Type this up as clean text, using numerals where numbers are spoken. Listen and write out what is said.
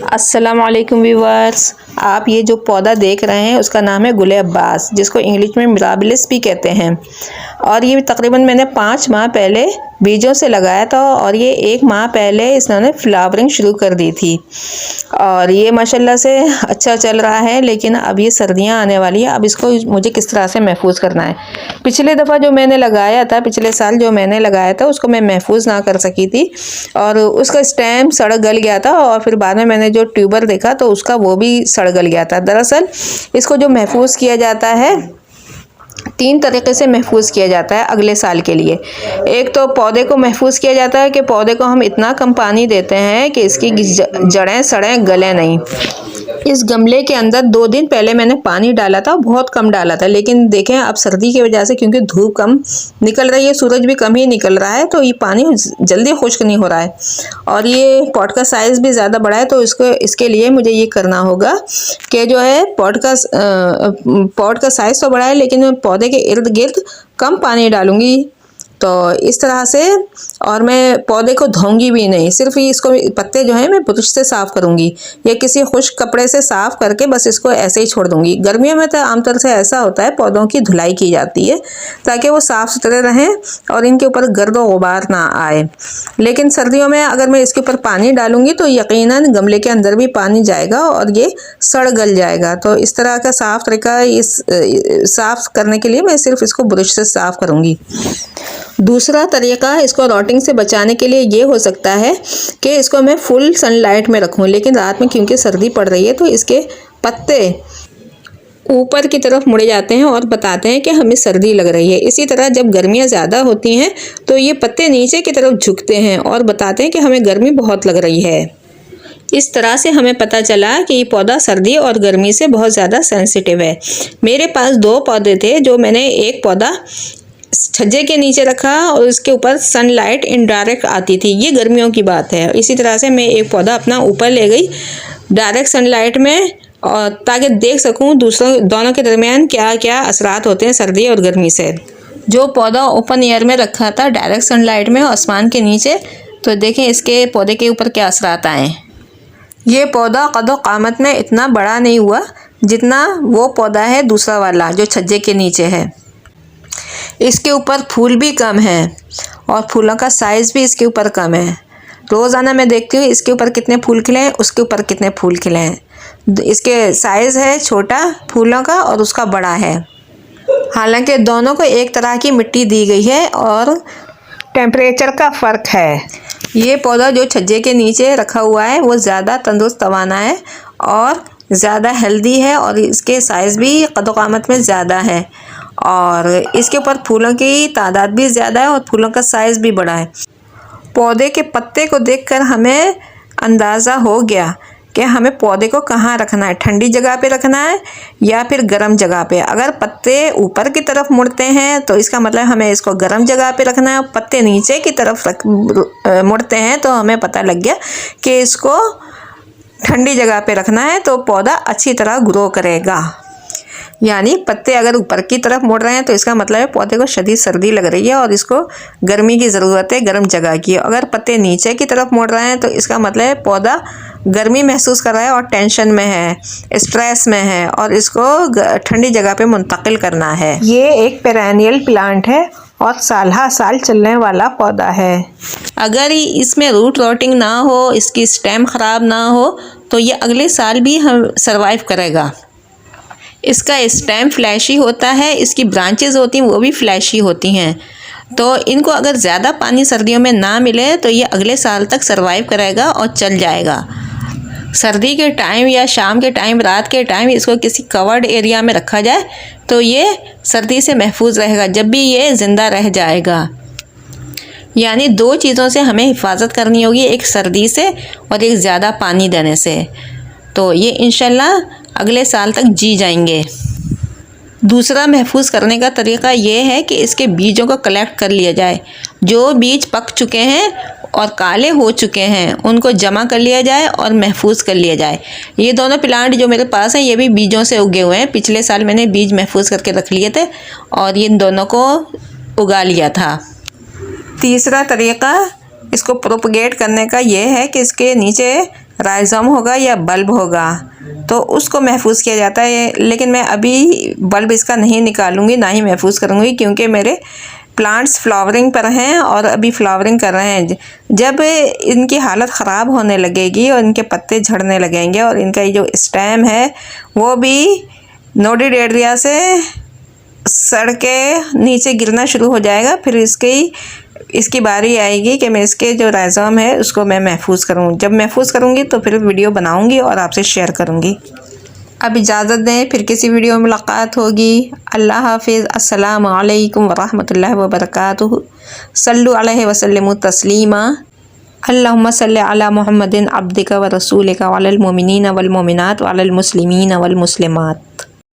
अस्सलाम वालेकुम व्यूअर्स। आप ये जो पौधा देख रहे हैं उसका नाम है गुल अब्बास, जिसको इंग्लिश में मिराबिलिस भी कहते हैं। और ये तकरीबन मैंने 5 माह पहले बीजों से लगाया था और ये 1 माह पहले इसने फ्लावरिंग शुरू कर दी थी और ये माशाल्लाह से अच्छा चल रहा है। लेकिन अब ये सर्दियां आने वाली है, अब इसको मुझे किस तरह से महफूज करना है। पिछले दफ़ा जो मैंने लगाया था, पिछले साल जो मैंने लगाया था, उसको मैं महफूज ना कर सकी थी और उसका स्टेम सड़ गल गया था और फिर बाद में मैंने जो ट्यूबर देखा तो उसका वो भी सड़ गल गया था। दरअसल इसको जो महफूज किया जाता है 3 तरीके से महफूज किया जाता है अगले साल के लिए। एक तो पौधे को महफूज किया जाता है कि पौधे को हम इतना कम पानी देते हैं कि इसकी जड़ें सड़ें गले नहीं। इस गमले के अंदर 2 दिन पहले मैंने पानी डाला था, बहुत कम डाला था, लेकिन देखें अब सर्दी की वजह से क्योंकि धूप कम निकल रही है, सूरज भी कम ही निकल रहा है, तो ये पानी जल्दी खुश्क नहीं हो रहा है और ये पॉट का साइज़ भी ज़्यादा बड़ा है। तो इसके लिए मुझे ये करना होगा कि जो है पॉट का साइज़ तो बड़ा है लेकिन पौधे के इर्द गिर्द कम पानी डालूंगी। तो इस तरह से, और मैं पौधे को धोऊंगी भी नहीं, सिर्फ ये इसको पत्ते जो हैं मैं ब्रश से साफ़ करूंगी या किसी खुश्क कपड़े से साफ़ करके बस इसको ऐसे ही छोड़ दूंगी। गर्मियों में तो आमतौर से ऐसा होता है, पौधों की धुलाई की जाती है ताकि वो साफ़ सुथरे रहें और इनके ऊपर गर्द व गुबार ना आए। लेकिन सर्दियों में अगर मैं इसके ऊपर पानी डालूंगी तो यकीनन गमले के अंदर भी पानी जाएगा और ये सड़ गल जाएगा। तो इस तरह का साफ़ तरीका साफ़ करने के लिए मैं सिर्फ इसको ब्रश से साफ़ करूँगी। दूसरा तरीका इसको रॉटिंग से बचाने के लिए ये हो सकता है कि इसको मैं फुल सनलाइट में रखूं, लेकिन रात में क्योंकि सर्दी पड़ रही है तो इसके पत्ते ऊपर की तरफ मुड़े जाते हैं और बताते हैं कि हमें सर्दी लग रही है। इसी तरह जब गर्मियां ज़्यादा होती हैं तो ये पत्ते नीचे की तरफ झुकते हैं और बताते हैं कि हमें गर्मी बहुत लग रही है। इस तरह से हमें पता चला कि ये पौधा सर्दी और गर्मी से बहुत ज़्यादा सेंसिटिव है। मेरे पास 2 पौधे थे, जो मैंने एक पौधा छज्जे के नीचे रखा और उसके ऊपर सनलाइट इनडायरेक्ट आती थी, ये गर्मियों की बात है। इसी तरह से मैं एक पौधा अपना ऊपर ले गई डायरेक्ट सनलाइट में, और ताकि देख सकूं दोनों के दरमियान क्या क्या असरात होते हैं सर्दी और गर्मी से। जो पौधा ओपन एयर में रखा था डायरेक्ट सनलाइट में आसमान के नीचे, तो देखें इसके पौधे के ऊपर क्या असरात आए। ये पौधा कदो कामत में इतना बड़ा नहीं हुआ जितना वो पौधा है दूसरा वाला जो छज्जे के नीचे है। इसके ऊपर फूल भी कम है और फूलों का साइज़ भी इसके ऊपर कम है। रोज़ाना मैं देखती हूँ इसके ऊपर कितने फूल खिले हैं, उसके ऊपर कितने फूल खिले हैं। इसके साइज़ है छोटा फूलों का और उसका बड़ा है। हालांकि दोनों को एक तरह की मिट्टी दी गई है और टेम्परेचर का फ़र्क है। ये पौधा जो छज्जे के नीचे रखा हुआ है वो ज़्यादा तंदुरुस्त तवाना है और ज़्यादा हेल्दी है और इसके साइज़ भी कदो-कामत में ज़्यादा है और इसके ऊपर फूलों की तादाद भी ज़्यादा है और फूलों का साइज़ भी बड़ा है। पौधे के पत्ते को देखकर हमें अंदाज़ा हो गया कि हमें पौधे को कहाँ रखना है, ठंडी जगह पे रखना है या फिर गर्म जगह पे। अगर पत्ते ऊपर की तरफ मुड़ते हैं तो इसका मतलब हमें इसको गर्म जगह पे रखना है, और पत्ते नीचे की तरफ मुड़ते हैं तो हमें पता लग गया कि इसको ठंडी जगह पे रखना है, तो पौधा अच्छी तरह ग्रो करेगा। यानी पत्ते अगर ऊपर की तरफ मुड़ रहे हैं तो इसका मतलब है पौधे को शदीद सर्दी लग रही है और इसको गर्मी की ज़रूरत है, गर्म जगह की। अगर पत्ते नीचे की तरफ मुड़ रहे हैं तो इसका मतलब है पौधा गर्मी महसूस कर रहा है और टेंशन में है, स्ट्रेस में है और इसको ठंडी जगह पे मुंतकिल करना है। ये एक पेरेनियल प्लांट है और साल साल चलने वाला पौधा है। अगर इसमें रूट रॉटिंग ना हो, इसकी स्टेम ख़राब ना हो, तो ये अगले साल भी हम सर्वाइव करेगा। इसका स्टेम फ्लैशी होता है, इसकी ब्रांचेस होती हैं वो भी फ्लैशी होती हैं, तो इनको अगर ज़्यादा पानी सर्दियों में ना मिले तो ये अगले साल तक सर्वाइव करेगा और चल जाएगा। सर्दी के टाइम या शाम के टाइम, रात के टाइम इसको किसी कवर्ड एरिया में रखा जाए तो ये सर्दी से महफूज रहेगा, जब भी ये ज़िंदा रह जाएगा। यानी 2 चीज़ों से हमें हिफाजत करनी होगी, एक सर्दी से और एक ज़्यादा पानी देने से, तो ये इंशाल्लाह अगले साल तक जी जाएंगे। दूसरा महफूज करने का तरीका ये है कि इसके बीजों को कलेक्ट कर लिया जाए। जो बीज पक चुके हैं और काले हो चुके हैं उनको जमा कर लिया जाए और महफूज कर लिया जाए। ये दोनों प्लांट जो मेरे पास हैं ये भी बीजों से उगे हुए हैं। पिछले साल मैंने बीज महफूज करके रख लिए थे और इन दोनों को उगा लिया था। तीसरा तरीका इसको प्रोपगेट करने का ये है कि इसके नीचे राइज़ोम होगा या बल्ब होगा, तो उसको महफूज किया जाता है। लेकिन मैं अभी बल्ब इसका नहीं निकालूंगी, ना ही महफूज करूँगी, क्योंकि मेरे प्लांट्स फ्लावरिंग पर हैं और अभी फ्लावरिंग कर रहे हैं। जब इनकी हालत ख़राब होने लगेगी और इनके पत्ते झड़ने लगेंगे और इनका ये जो स्टेम है वो भी नोडिडेड्रिया से सड़ के नीचे गिरना शुरू हो जाएगा, फिर इसकी बारी आएगी कि मैं इसके जो राइज़ोम है उसको मैं महफूज करूँ। जब महफूज करूँगी तो फिर वीडियो बनाऊँगी और आपसे शेयर करूँगी। अब इजाज़त दें, फिर किसी वीडियो में मुलाकात होगी। अल्लाह हाफिज़। अस्सलामु अलैकुम वरहमतुल्लाहि वबरकातुहू। सल्लु अलैहि वसल्लिमु तस्लीमा। अल्लाहुम्मा सल्लि अला मुहम्मदिन अब्दिका व रसूलिका व अलल मोमिनीना वल मोमिनात व अलल मुस्लिमीना वल मुस्लिमात।